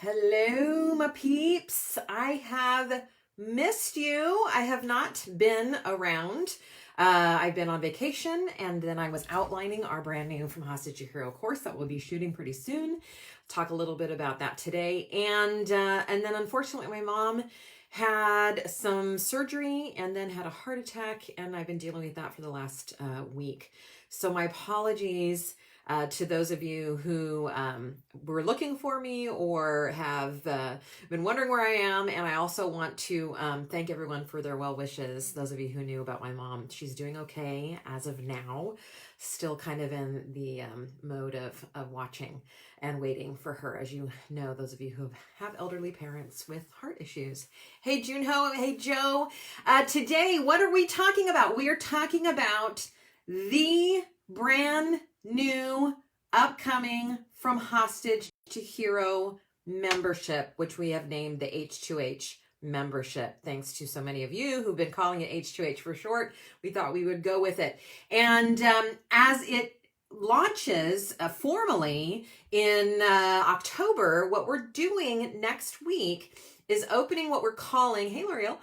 Hello, my peeps. I have missed you. I have not been around. I've been on vacation, and then I was outlining our brand new From Hostage to Hero course that we'll be shooting pretty soon. Talk a little bit about that today. And then unfortunately, my mom had some surgery and then had a heart attack, and I've been dealing with that for the last week. So my apologies to those of you who were looking for me or have been wondering where I am. And I also want to thank everyone for their well wishes. Those of you who knew about my mom, she's doing okay as of now, still kind of in the mode of watching and waiting for her. As you know, those of you who have elderly parents with heart issues. Hey, Junho. Hey, Joe. Today, what are we talking about? We are talking about the brand new upcoming From Hostage to Hero membership, which we have named the H2H membership. Thanks to so many of you who've been calling it H2H for short, we thought we would go with it. And as it launches formally in October, what we're doing next week is opening what we're calling, hey L'Oreal,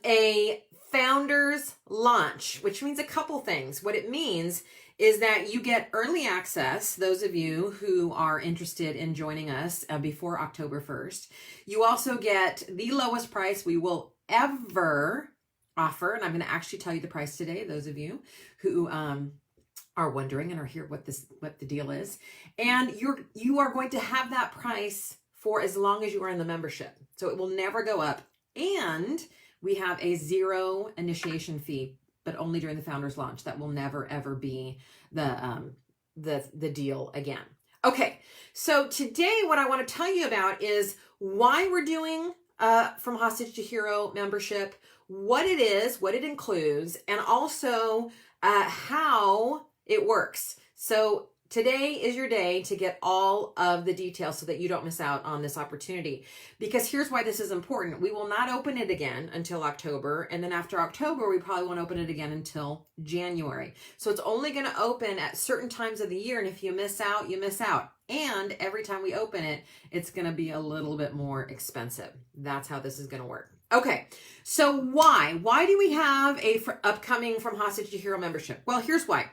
a founders launch, which means a couple things. What it means is that you get early access, those of you who are interested in joining us before October 1st. You also get the lowest price we will ever offer, and I'm going to actually tell you the price today, those of you who are wondering and are here what the deal is. And you are going to have that price for as long as you are in the membership. So it will never go up. And we have a zero initiation fee, but only during the founders launch. That will never ever be the deal again. Okay, so today what I want to tell you about is why we're doing From Hostage to Hero membership, what it is, what it includes, and also how it works. So today is your day to get all of the details so that you don't miss out on this opportunity. Because here's why this is important. We will not open it again until October. And then after October, we probably won't open it again until January. So it's only going to open at certain times of the year. And if you miss out, you miss out. And every time we open it, it's going to be a little bit more expensive. That's how this is going to work. Okay, so why? Why do we have a upcoming From Hostage to Hero membership? Well, here's why.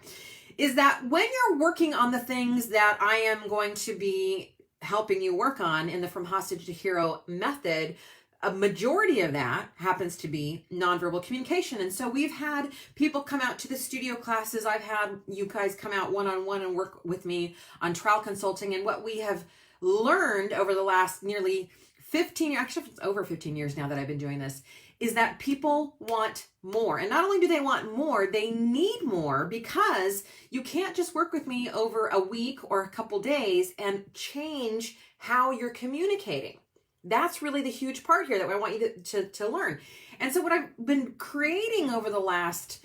Is that when you're working on the things that I am going to be helping you work on in the From Hostage to Hero method, a majority of that happens to be nonverbal communication. And so we've had people come out to the studio classes. I've had you guys come out one-on-one and work with me on trial consulting. And what we have learned over the last nearly 15, actually it's over 15 years now that I've been doing this, is that people want more. And not only do they want more, they need more, because you can't just work with me over a week or a couple days and change how you're communicating. That's really the huge part here that I want you to learn. And so what I've been creating over the last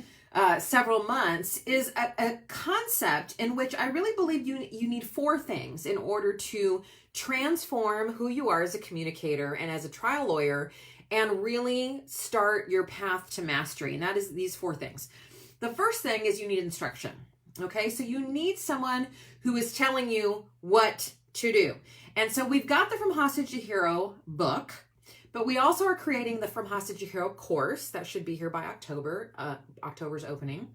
several months is a concept in which I really believe you need four things in order to transform who you are as a communicator and as a trial lawyer, and really start your path to mastery. And that is these four things. The first thing is you need instruction. Okay, so you need someone who is telling you what to do. And so we've got the From Hostage to Hero book, but we also are creating the From Hostage to Hero course that should be here by October, October's opening.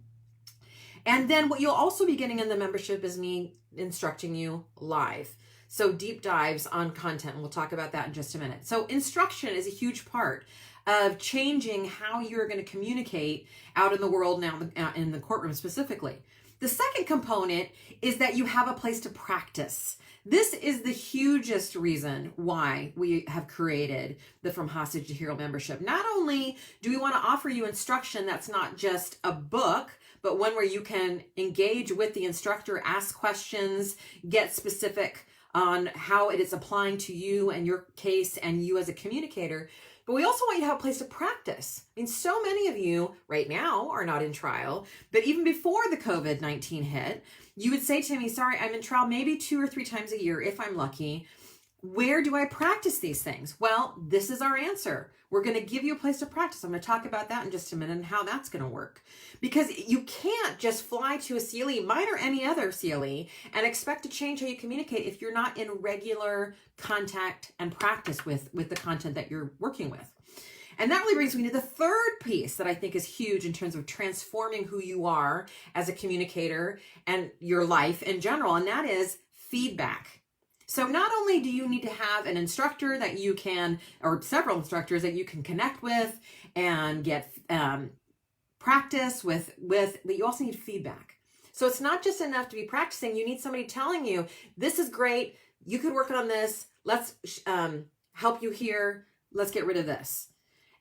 And then what you'll also be getting in the membership is me instructing you live. So deep dives on content, and we'll talk about that in just a minute. So instruction is a huge part of changing how you're going to communicate out in the world now, in the courtroom specifically. The second component is that you have a place to practice. This is the hugest reason why we have created the From Hostage to Hero membership. Not only do we want to offer you instruction that's not just a book, but one where you can engage with the instructor, ask questions, get specific on how it is applying to you and your case and you as a communicator. But we also want you to have a place to practice. I mean, so many of you right now are not in trial, but even before the COVID-19 hit, you would say to me, sorry, I'm in trial maybe 2 or 3 times a year if I'm lucky. where do I practice these things? Well, this is our answer. We're going to give you a place to practice. I'm going to talk about that in just a minute and how that's going to work. Because you can't just fly to a CLE, mine or any other CLE, and expect to change how you communicate if you're not in regular contact and practice with the content that you're working with. And that really brings me to the third piece that I think is huge in terms of transforming who you are as a communicator and your life in general, and that is feedback. So not only do you need to have an instructor that you can, or several instructors that you can connect with and get practice with, but you also need feedback. So it's not just enough to be practicing. You need somebody telling you, this is great. You could work on this. Let's help you here. Let's get rid of this.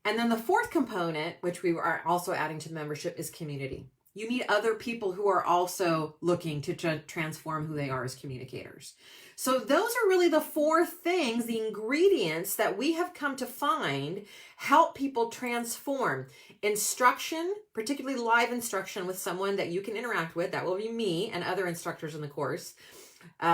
And then the fourth component, which we are also adding to the membership, is community. You need other people who are also looking to transform who they are as communicators. So those are really the four things, the ingredients that we have come to find help people transform. Instruction, particularly live instruction with someone that you can interact with. That will be me and other instructors in the course.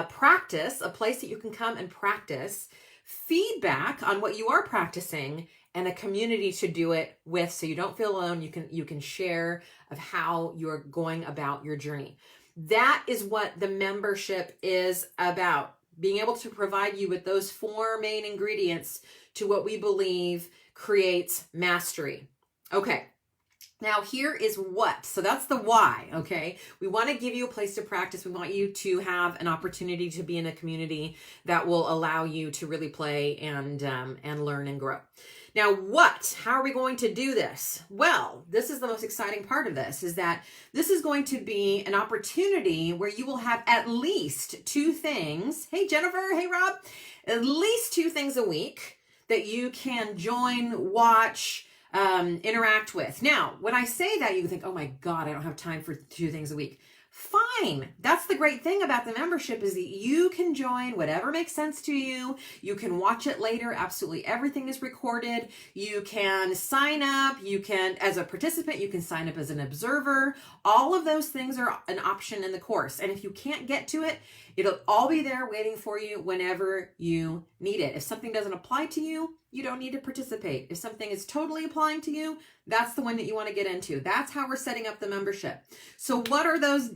Practice, a place that you can come and practice. Feedback on what you are practicing, and a community to do it with, so you don't feel alone. You can share of how you're going about your journey. That is what the membership is about, being able to provide you with those four main ingredients to what we believe creates mastery. Okay. Now here is what. So that's the why, okay? We want to give you a place to practice. We want you to have an opportunity to be in a community that will allow you to really play and learn and grow. Now what? How are we going to do this? Well, this is the most exciting part of this, is that this is going to be an opportunity where you will have at least 2 things. Hey, Jennifer. Hey, Rob. At least 2 things a week that you can join, watch, interact with. Now, when I say that, you think, oh my God, I don't have time for 2 things a week. Fine. That's the great thing about the membership, is that you can join whatever makes sense to you. You can watch it later. Absolutely everything is recorded. You can sign up. You can, as a participant, you can sign up as an observer. All of those things are an option in the course. And if you can't get to it, it'll all be there waiting for you whenever you need it. If something doesn't apply to you, you don't need to participate. If something is totally applying to you, that's the one that you want to get into. That's how we're setting up the membership. So what are those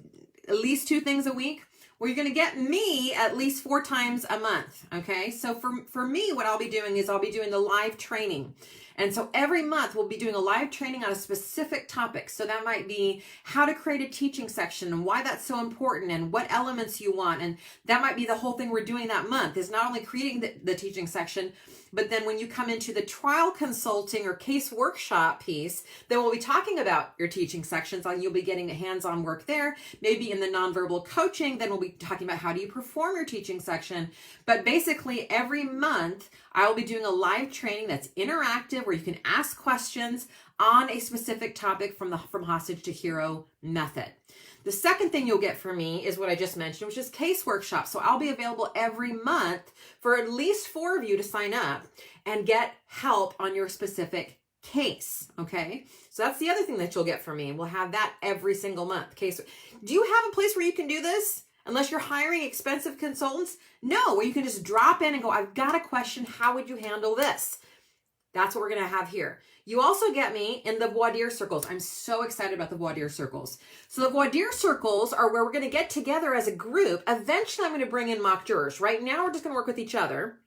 at least 2 things a week? Well, you're going to get me at least 4 times a month. Okay. So for me, what I'll be doing is I'll be doing the live training. And so every month we'll be doing a live training on a specific topic. So that might be how to create a teaching section and why that's so important and what elements you want. And that might be the whole thing we're doing that month, is not only creating the teaching section, but then when you come into the trial consulting or case workshop piece, then we'll be talking about your teaching sections, and you'll be getting hands-on work there. Maybe in the nonverbal coaching, then we'll be talking about how do you perform your teaching section. But basically every month I will be doing a live training that's interactive, where you can ask questions on a specific topic from hostage to hero method. The second thing you'll get from me is what I just mentioned, which is case workshops. So I'll be available every month for at least 4 of you to sign up and get help on your specific case. Okay. So that's the other thing that you'll get from me. We'll have that every single month. Case. Do you have a place where you can do this? Unless you're hiring expensive consultants? No, where you can just drop in and go, I've got a question. How would you handle this? That's what we're going to have here. You also get me in the voir dire circles. I'm so excited about the voir dire circles. So the voir dire circles are where we're going to get together as a group. Eventually, I'm going to bring in mock jurors. Right now, we're just going to work with each other,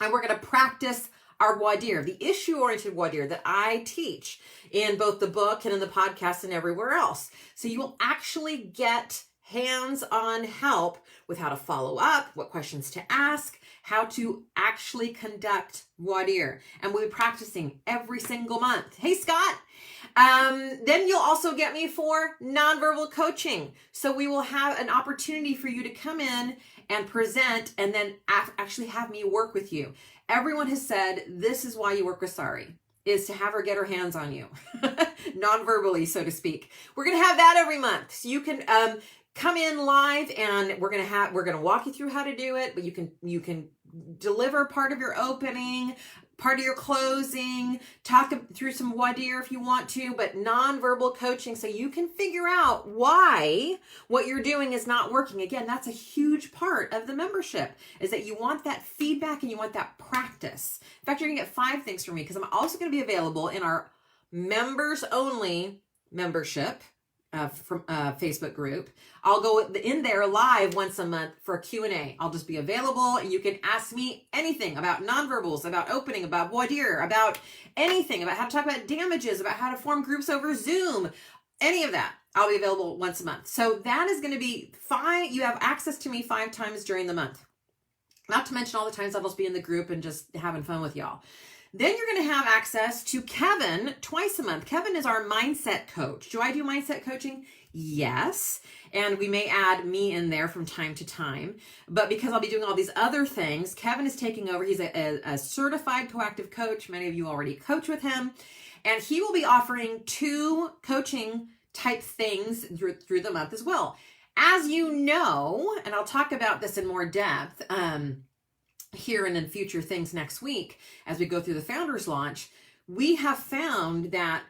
and we're going to practice our voir dire, the issue-oriented voir dire that I teach in both the book and in the podcast and everywhere else. So you will actually get hands-on help with how to follow up, what questions to ask, how to actually conduct voir dire. And we'll be practicing every single month. Hey, Scott. Then you'll also get me for nonverbal coaching. So we will have an opportunity for you to come in and present, and then actually have me work with you. Everyone has said this is why you work with Sari, is to have her get her hands on you, non-verbally, so to speak. We're going to have that every month. So you can come in live, and we're going to walk you through how to do it, but you can deliver part of your opening, part of your closing, talk through some voir dire if you want to, but nonverbal coaching so you can figure out why what you're doing is not working. Again, that's a huge part of the membership, is that you want that feedback and you want that practice. In fact, you're gonna get 5 things from me, because I'm also gonna be available in our members only membership from Facebook group. I'll go in there live once a month for a Q&A. I'll just be available, and you can ask me anything about nonverbals, about opening, about voir dire, about anything, about how to talk about damages, about how to form groups over Zoom, any of that. I'll be available once a month. So that is going to be 5. You have access to me 5 times during the month. Not to mention all the times I'll just be in the group and just having fun with y'all. Then you're going to have access to Kevin twice a month. Kevin is our mindset coach. Do I do mindset coaching? Yes. And we may add me in there from time to time. But because I'll be doing all these other things, Kevin is taking over. He's a certified proactive coach. Many of you already coach with him. And he will be offering 2 coaching type things through the month as well. As you know, and I'll talk about this in more depth, here and in future things next week as we go through the founders launch, we have found that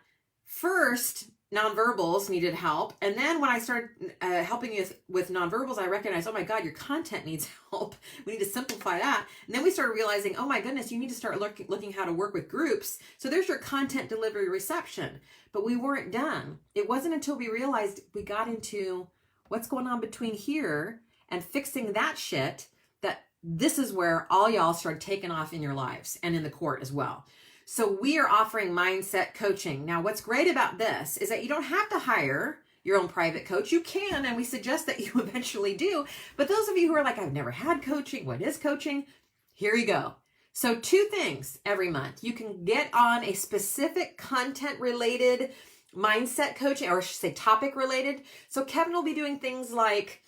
first nonverbals needed help, and then when I started helping you with nonverbals, I recognized, oh my God, your content needs help. We need to simplify that. And then we started realizing, oh my goodness, you need to start looking how to work with groups. So there's your content delivery reception. But we weren't done. It wasn't until we realized we got into what's going on between here and fixing that shit that this is where all y'all start taking off in your lives and in the court as well. So we are offering mindset coaching. Now, what's great about this is that you don't have to hire your own private coach. You can, and we suggest that you eventually do. But those of you who are like, I've never had coaching, what is coaching? Here you go. So 2 things every month. You can get on a specific content related mindset coaching, or I should say topic related. So Kevin will be doing things like,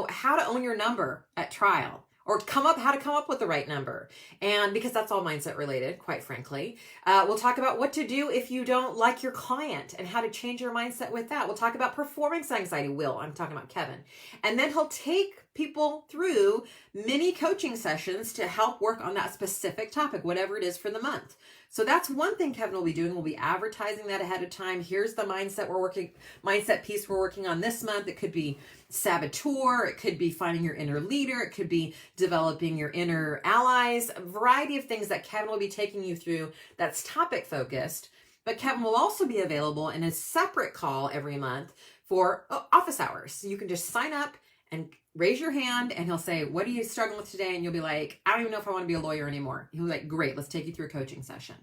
how to own your number at trial, or how to come up with the right number. And because that's all mindset related, quite frankly. We'll talk about what to do if you don't like your client and how to change your mindset with that. We'll talk about performance anxiety. I'm talking about Kevin. And then he'll take people through mini coaching sessions to help work on that specific topic, whatever it is for the month. So that's one thing Kevin will be doing. We'll be advertising that ahead of time. Here's the mindset piece we're working on this month. It could be saboteur. It could be finding your inner leader. It could be developing your inner allies. A variety of things that Kevin will be taking you through that's topic focused. But Kevin will also be available in a separate call every month for office hours. So you can just sign up and raise your hand, and he'll say, what are you struggling with today? And you'll be like, I don't even know if I want to be a lawyer anymore. He'll be like, great, let's take you through a coaching session.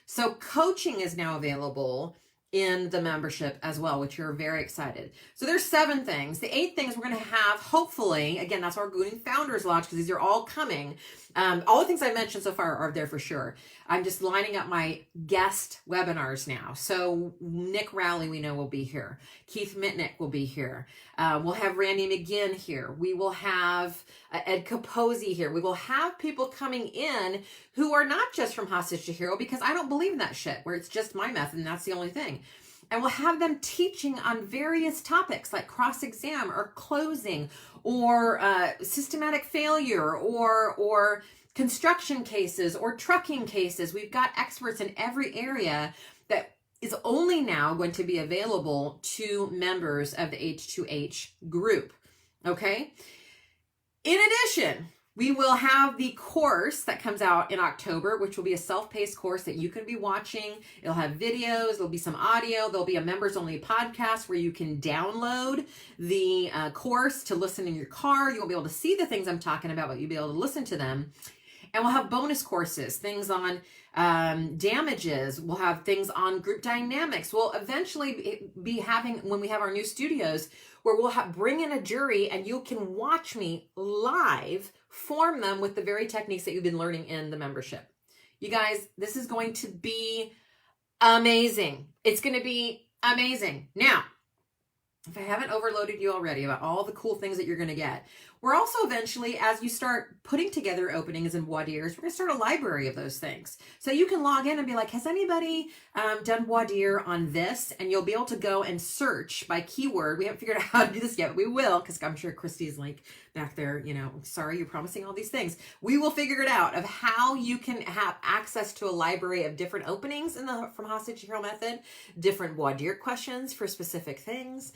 So coaching is now available in the membership as well, which you're very excited. So there's 7 things. The 8th things we're going to have, hopefully, again, that's our Gooning Founders Launch, because these are all coming. All the things I mentioned so far are there for sure. I'm just lining up my guest webinars now. So Nick Rowley, we know, will be here. Keith Mitnick will be here. We'll have Randy McGinn here. We will have Ed Capozzi here. We will have people coming in who are not just from Hostage to Hero, because I don't believe in that shit where it's just my method and that's the only thing. And we'll have them teaching on various topics like cross-exam or closing or systematic failure or construction cases or trucking cases. We've got experts in every area that is only now going to be available to members of the H2H group. Okay? In addition, we will have the course that comes out in October, which will be a self-paced course that you can be watching. It'll have videos, there'll be some audio, there'll be a members-only podcast where you can download the course to listen in your car. You won't be able to see the things I'm talking about, but you'll be able to listen to them. And we'll have bonus courses, things on damages. We'll have things on group dynamics. We'll eventually be having, when we have our new studios, where we'll bring in a jury and you can watch me live form them with the very techniques that you've been learning in the membership. You guys, this is going to be amazing. It's going to be amazing. Now, if I haven't overloaded you already about all the cool things that you're going to get, we're also eventually, as you start putting together openings and voir dires, we're going to start a library of those things. So you can log in and be like, has anybody done voir dire on this? And you'll be able to go and search by keyword. We haven't figured out how to do this yet, but we will, because I'm sure Christy's like back there, sorry, you're promising all these things. We will figure it out of how you can have access to a library of different openings from Hostage Hero Method, different voir dire questions for specific things.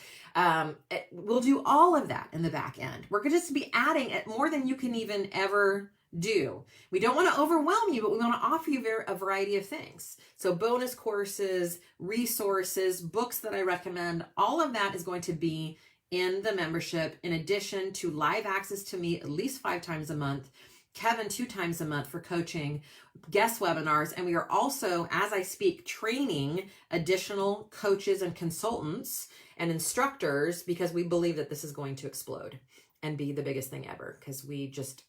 We'll do all of that in the back end. We're going to just be adding it more than you can even ever do. We don't want to overwhelm you, but we want to offer you a variety of things. So bonus courses, resources, books that I recommend, all of that is going to be in the membership, in addition to live access to me at least 5 times a month, Kevin 2 times a month for coaching, guest webinars, and we are also, as I speak, training additional coaches and consultants and instructors, because we believe that this is going to explode and be the biggest thing ever, because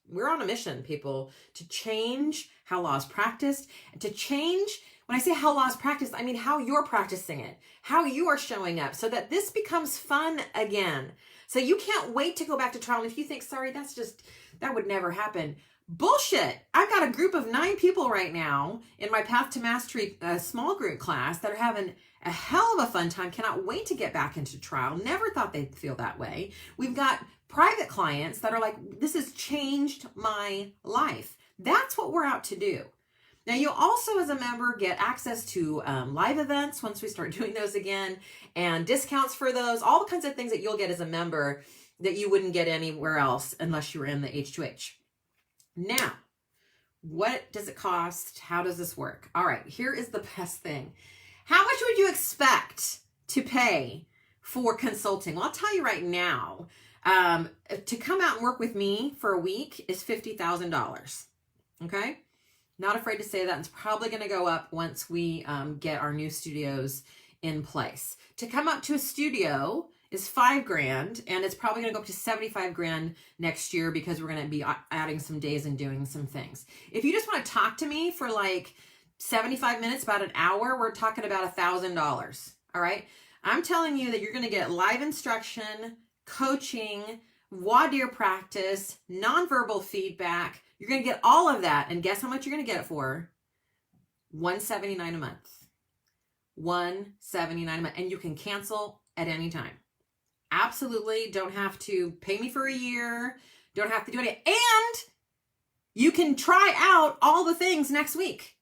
we're on a mission, people, to change how law is practiced, and to change, when I say how law is practiced, I mean how you're practicing it, how you are showing up, so that this becomes fun again. So you can't wait to go back to trial. And if you think, sorry, that would never happen. Bullshit. I've got a group of 9 people right now in my Path to Mastery small group class that are having a hell of a fun time. Cannot wait to get back into trial. Never thought they'd feel that way. We've got private clients that are like, this has changed my life. That's what we're out to do. Now, you also, as a member, get access to live events once we start doing those again, and discounts for those, all the kinds of things that you'll get as a member that you wouldn't get anywhere else unless you were in the H2H. Now, what does it cost? How does this work? All right, here is the best thing. How much would you expect to pay for consulting? Well, I'll tell you right now, to come out and work with me for a week is $50,000. Okay? Not afraid to say that. It's probably going to go up once we get our new studios in place. To come up to a studio is $5,000, and it's probably going to go up to $75,000 next year, because we're going to be adding some days and doing some things. If you just want to talk to me for like 75 minutes, about an hour, we're talking about $1,000. All right. I'm telling you that you're going to get live instruction, coaching, voir dire practice, nonverbal feedback. You're going to get all of that. And guess how much you're going to get it for? $179 a month. $179 a month. And you can cancel at any time. Absolutely. Don't have to pay me for a year. Don't have to do anything. And you can try out all the things next week.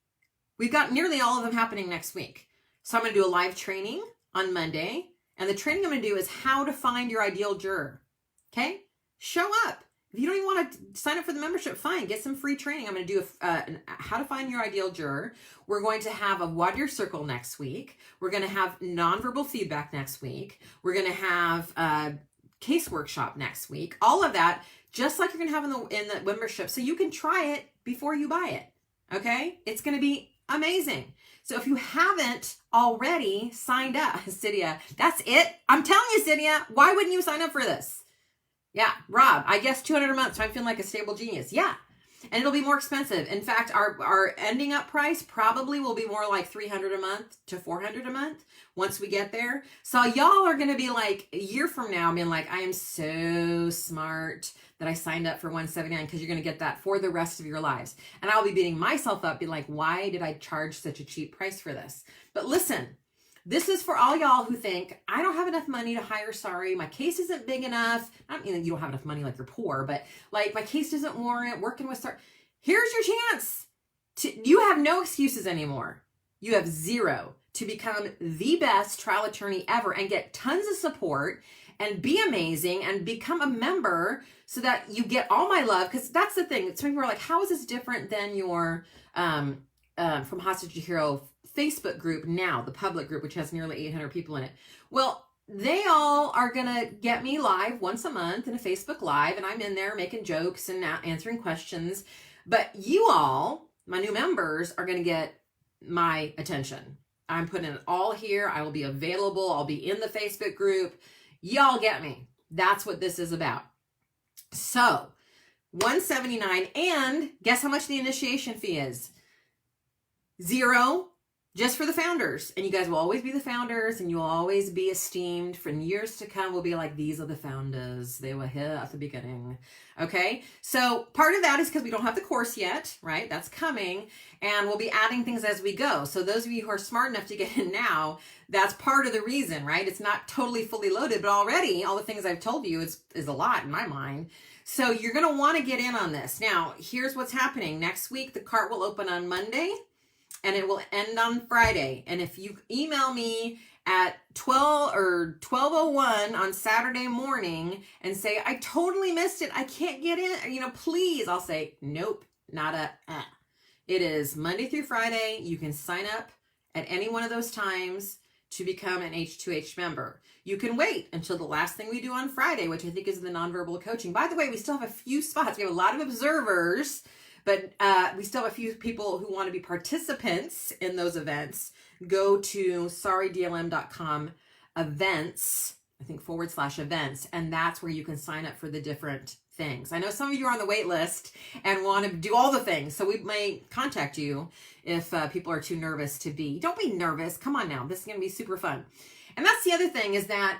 We've got nearly all of them happening next week. So I'm going to do a live training on Monday. And the training I'm going to do is how to find your ideal juror. Okay? Show up. If you don't even want to sign up for the membership, fine. Get some free training. I'm going to do how to find your ideal juror. We're going to have a voir dire circle next week. We're going to have nonverbal feedback next week. We're going to have a case workshop next week. All of that, just like you're going to have in the membership, so you can try it before you buy it. Okay? It's going to be amazing. So if you haven't already signed up, Cydia, that's it. I'm telling you, Cydia, why wouldn't you sign up for this? Yeah, Rob, I guess $200 a month, so I'm feeling like a stable genius. Yeah, and it'll be more expensive. In fact, our ending up price probably will be more like $300 a month to $400 a month once we get there. So y'all are going to be like a year from now being like, I am so smart that I signed up for $179, because you're going to get that for the rest of your lives. And I'll be beating myself up, being like, why did I charge such a cheap price for this? But listen, this is for all y'all who think, I don't have enough money to hire, sorry, my case isn't big enough. I don't mean that you don't have enough money like you're poor, but like my case doesn't warrant working with sorry. Here's your chance. You have no excuses anymore. You have zero to become the best trial attorney ever and get tons of support and be amazing and become a member so that you get all my love. Because that's the thing. Some people are like, how is this different than your from Hostage to Hero Facebook group now, the public group, which has nearly 800 people in it? Well, they all are going to get me live once a month in a Facebook Live, and I'm in there making jokes and answering questions. But you all, my new members, are going to get my attention. I'm putting it all here. I will be available. I'll be in the Facebook group. Y'all get me. That's what this is about. So, $179, and guess how much the initiation fee is? $0. Just for the founders. And you guys will always be the founders, and you'll always be esteemed. For years to come, we'll be like, these are the founders. They were here at the beginning. Okay? So part of that is because we don't have the course yet, right? That's coming. And we'll be adding things as we go. So those of you who are smart enough to get in now, that's part of the reason, right? It's not totally fully loaded, but already all the things I've told you is a lot in my mind. So you're going to want to get in on this. Now, here's what's happening. Next week, the cart will open on Monday and it will end on Friday. And if you email me at 12 or 12:01 on Saturday morning and say, I totally missed it, I can't get in, please, I'll say, nope, not a, It is Monday through Friday. You can sign up at any one of those times to become an H2H member. You can wait until the last thing we do on Friday, which I think is the nonverbal coaching. By the way, we still have a few spots. We have a lot of observers, but we still have a few people who want to be participants in those events. Go to sorrydlm.com events, I think /events, and that's where you can sign up for the different things. I know some of you are on the wait list and want to do all the things, so we may contact you if people are too nervous to be. Don't be nervous. Come on now. This is going to be super fun. And that's the other thing, is that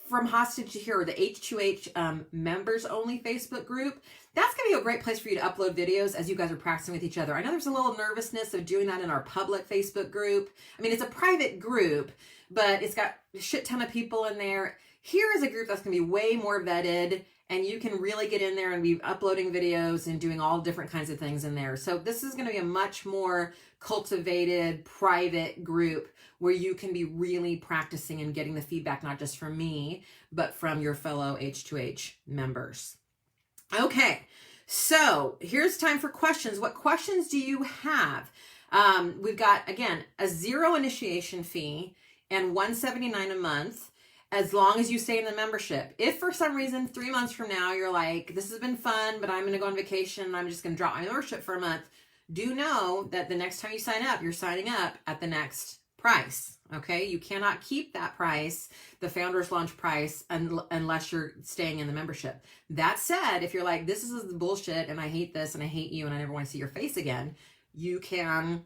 from Hostage to Hero, the H2H members only Facebook group, that's going to be a great place for you to upload videos as you guys are practicing with each other. I know there's a little nervousness of doing that in our public Facebook group. I mean, it's a private group, but it's got a shit ton of people in there. Here is a group that's going to be way more vetted, and you can really get in there and be uploading videos and doing all different kinds of things in there. So this is going to be a much more cultivated, private group where you can be really practicing and getting the feedback, not just from me, but from your fellow H2H members. Okay, so here's time for questions. What questions do you have? We've got, again, a $0 initiation fee and $179 a month, as long as you stay in the membership. If for some reason 3 months from now you're like, this has been fun, but I'm going to go on vacation and I'm just going to drop my membership for a month, do know that the next time you sign up, you're signing up at the next price. Okay, you cannot keep that price, the Founders Launch price, unless you're staying in the membership. That said, if you're like, this is bullshit and I hate this and I hate you and I never want to see your face again, you can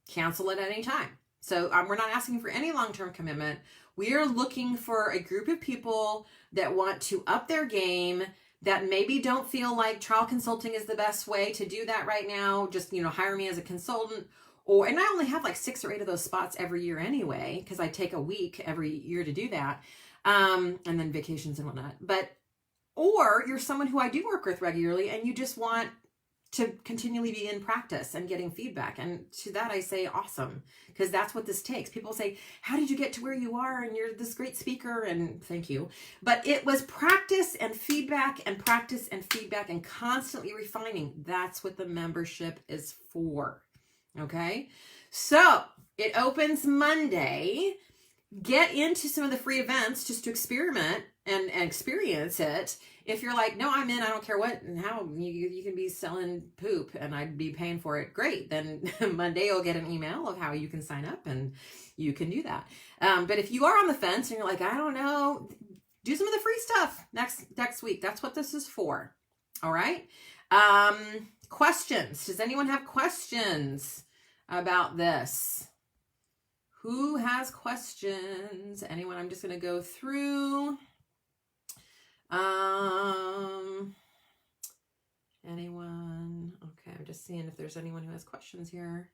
cancel it at any time. So we're not asking for any long-term commitment. We are looking for a group of people that want to up their game, that maybe don't feel like trial consulting is the best way to do that right now. Just, hire me as a consultant. And I only have like 6 or 8 of those spots every year anyway, because I take a week every year to do that. And then vacations and whatnot. Or you're someone who I do work with regularly and you just want to continually be in practice and getting feedback. And to that I say, awesome, because that's what this takes. People say, how did you get to where you are? And you're this great speaker, and thank you. But it was practice and feedback and practice and feedback and constantly refining. That's what the membership is for. Okay. So it opens Monday. Get into some of the free events just to experiment and experience it. If you're like, no, I'm in, I don't care what and how, you can be selling poop and I'd be paying for it, great. Then Monday you'll get an email of how you can sign up and you can do that. But if you are on the fence and you're like, I don't know, do some of the free stuff next week. That's what this is for. All right. Questions. Does anyone have questions about this? Who has questions? Anyone? I'm just going to go through. Anyone? Okay, I'm just seeing if there's anyone who has questions here.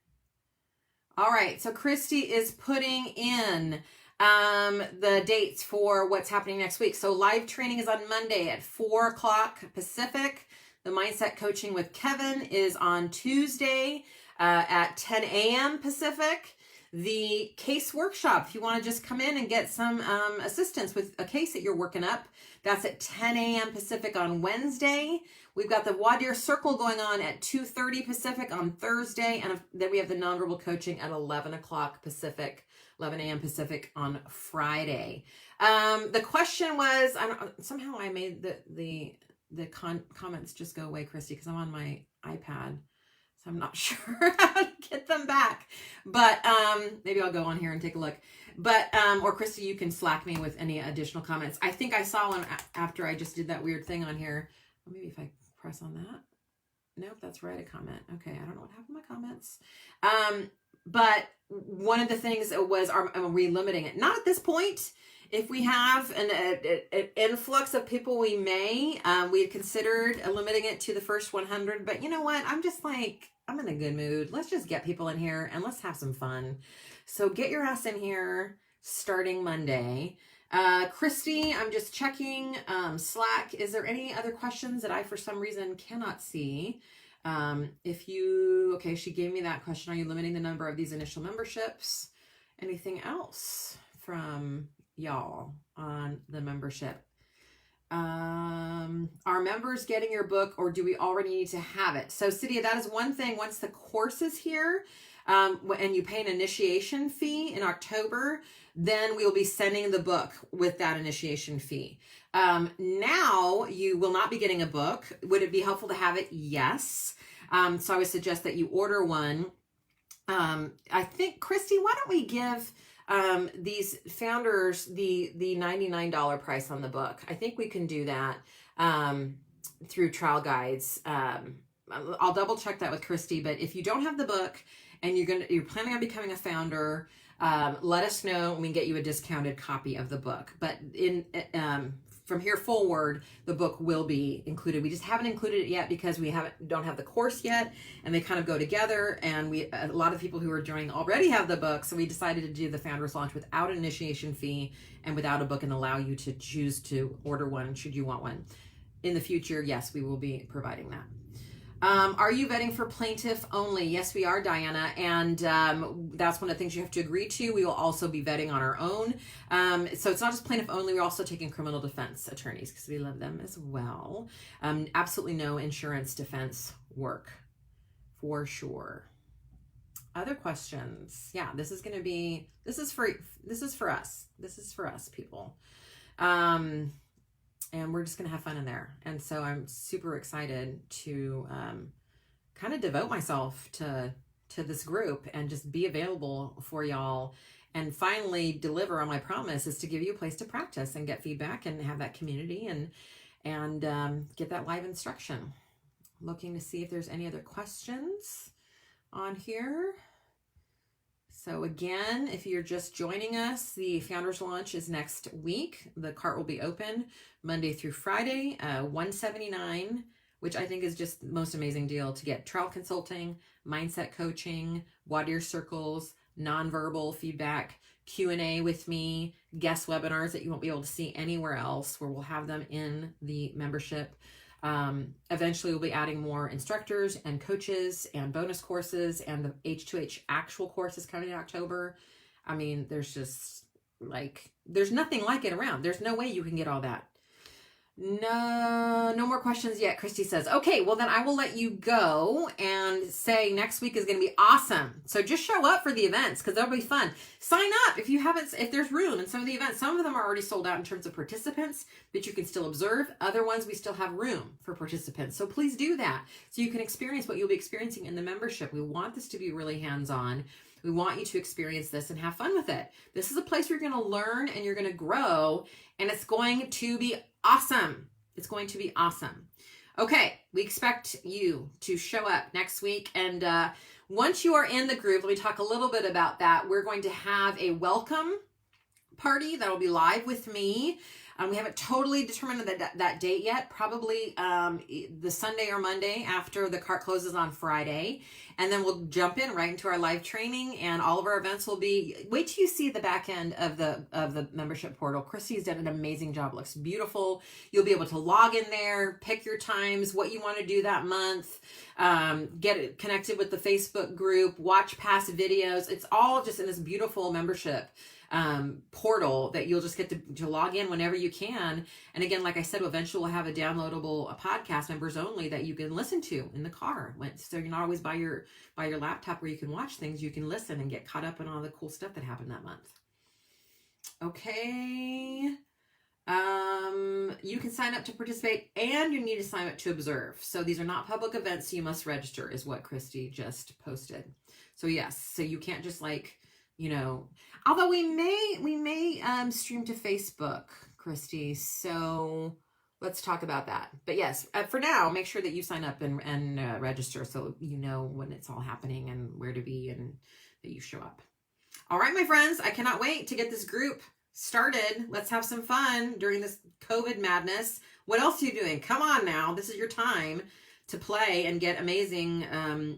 All right, so Christy is putting in the dates for what's happening next week. So live training is on Monday at 4 o'clock Pacific. The mindset coaching with Kevin is on Tuesday at 10 a.m. Pacific. The case workshop, if you want to just come in and get some assistance with a case that you're working up, that's at 10 a.m. Pacific on Wednesday. We've got the Wadir Circle going on at 2:30 Pacific on Thursday. And then we have the nonverbal coaching at 11 o'clock Pacific, 11 a.m. Pacific on Friday. The question was, somehow I made the comments just go away, Christy, because I'm on my iPad. So I'm not sure how to get them back, but maybe I'll go on here and take a look. But or Christy, you can Slack me with any additional comments. I think I saw one after I just did that weird thing on here. Maybe if I press on that. Nope, that's right, a comment. Okay, I don't know what happened to my comments. But one of the things was, are we limiting it? Not at this point. If we have an influx of people, we may. We had considered limiting it to the first 100, but you know what? I'm just like, I'm in a good mood. Let's just get people in here and let's have some fun. So get your ass in here starting Monday. Christy, I'm just checking Slack. Is there any other questions that I, for some reason, cannot see? Okay, she gave me that question. Are you limiting the number of these initial memberships? Anything else from y'all on the membership? Are members getting your book, or do we already need to have it? So Cydia, that is one thing. Once the course is here, and you pay an initiation fee in October, then we will be sending the book with that initiation fee. Now you will not be getting a book. Would it be helpful to have it? Yes. So I would suggest that you order one. I think, Christy, why don't we give these founders the $99 price on the book? I think we can do that through Trial Guides. I'll double check that with Christy, but if you don't have the book and you're planning on becoming a founder, let us know and we can get you a discounted copy of the book. But from here forward, the book will be included. We just haven't included it yet because we don't have the course yet, and they kind of go together. And a lot of people who are joining already have the book, so we decided to do the Founders Launch without an initiation fee and without a book, and allow you to choose to order one should you want one. In the future, yes, we will be providing that. Are you vetting for plaintiff only? Yes, we are, Diana. And that's one of the things you have to agree to. We will also be vetting on our own. So it's not just plaintiff only. We're also taking criminal defense attorneys because we love them as well. Absolutely no insurance defense work for sure. Other questions? Yeah, this is for us. This is for us, people. And we're just going to have fun in there. And so I'm super excited to kind of devote myself to this group and just be available for y'all and finally deliver on my promise is to give you a place to practice and get feedback and have that community and get that live instruction. Looking to see if there's any other questions on here. So again, if you're just joining us, the Founders Launch is next week. The cart will be open Monday through Friday, $179, which I think is just the most amazing deal to get trial consulting, mindset coaching, water circles, nonverbal feedback, Q&A with me, guest webinars that you won't be able to see anywhere else, where we'll have them in the membership. Eventually we'll be adding more instructors and coaches and bonus courses, and the H2H actual course is coming in October. I mean, there's nothing like it around. There's no way you can get all that. No more questions yet. Christy says, okay, well then I will let you go and say next week is going to be awesome. So just show up for the events because they'll be fun. Sign up if there's room in some of the events. Some of them are already sold out in terms of participants, but you can still observe. Other ones, we still have room for participants. So please do that so you can experience what you'll be experiencing in the membership. We want this to be really hands-on. We want you to experience this and have fun with it. This is a place where you're going to learn and you're going to grow, and it's going to be awesome. It's going to be awesome. Okay, we expect you to show up next week. And once you are in the group, let me talk a little bit about that. We're going to have a welcome party that will be live with me. We haven't totally determined that date yet, probably the Sunday or Monday after the cart closes on Friday. And then we'll jump in right into our live training, and all of our events will be, wait till you see the back end of the membership portal. Christy's done an amazing job. It looks beautiful. You'll be able to log in there, pick your times, what you want to do that month, get it connected with the Facebook group, watch past videos. It's all just in this beautiful membership portal that you'll just get to log in whenever you can. And again, like I said, eventually we'll have a downloadable podcast, members only, that you can listen to in the car. So you're not always by your laptop where you can watch things. You can listen and get caught up in all the cool stuff that happened that month. Okay. You can sign up to participate, and you need to sign up to observe. So these are not public events, so you must register, is what Christy just posted. So yes, so you can't just although we may stream to Facebook, Christy. So let's talk about that. But yes, for now, make sure that you sign up and register so you know when it's all happening and where to be and that you show up. All right, my friends, I cannot wait to get this group started. Let's have some fun during this COVID madness. What else are you doing? Come on now. This is your time to play and get amazing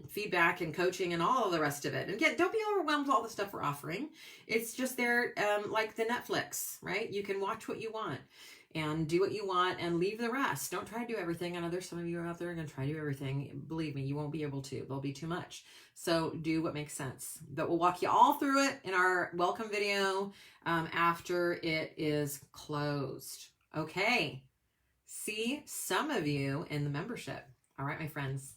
feedback and coaching and all of the rest of it. And again, don't be overwhelmed with all the stuff we're offering. It's just there, like the Netflix, right? You can watch what you want and do what you want and leave the rest. Don't try to do everything. I know there's some of you out there going to try to do everything. Believe me, you won't be able to. There'll be too much. So do what makes sense. But we'll walk you all through it in our welcome video after it is closed. Okay. See some of you in the membership. All right, my friends.